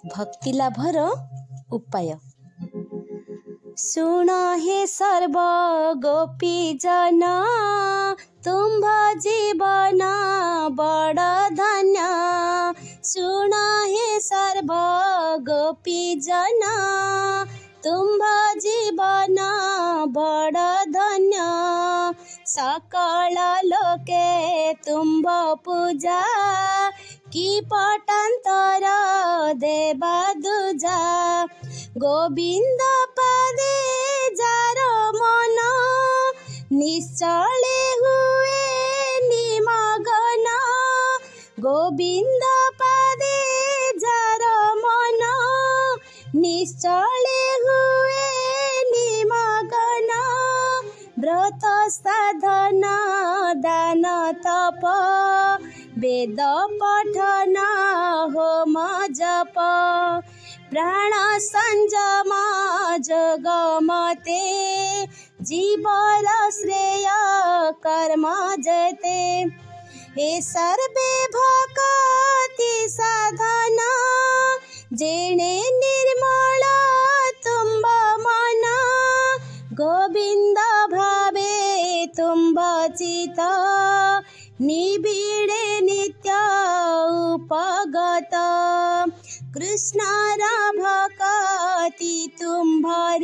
भक्ति लाभर उपाय। सुन हे सर्व गोपी जन, तुम्भ जीवन बड़ धन्य। सुन हे सर्व गोपी जन, तुम्भ जीवन बड़ धन्य। सकल लोके तुम्भ पूजा, कि पटान्तर देवा दूजा। गोविंद पदे जार मन, निश्चले हुए निमग्न। गोविंद पदे जार मन, निश्चले हुए निमग्न। व्रत साधन दान तप, वेद पठन होम जप। प्राण संयम जोगमते, जीवर श्रेय कर्म जते। हे सर्वे भक्ति साधन, जेणे निर्मल तुम्भ मन। गोविंद भावे तुम्भ चित, निबिड़े नित्य उपगत। कृष्णर भक्ति तुम्भर,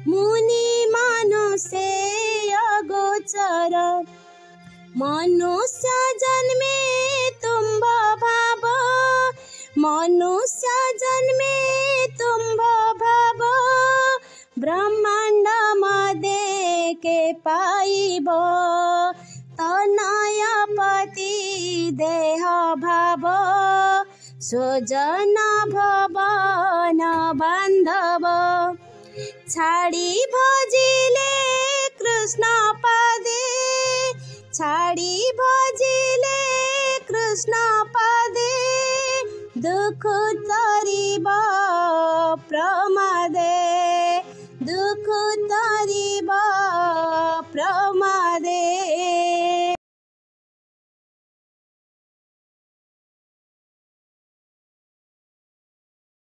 मुनि मनुष्य गोचर। मनुष्य जन्मे तुम्भ भाव, मनुष्य जन्मे तुम्भ भाव। ब्रह्मांड मदे के पाइब, तनय पति देह भाव। स्वजन भवन बांधव, छाड़ी भजिले कृष्ण पदे। छाड़ी भजिले कृष्ण पदे, दुख तरिब प्रमादे। दुख तरिब प्रमादे।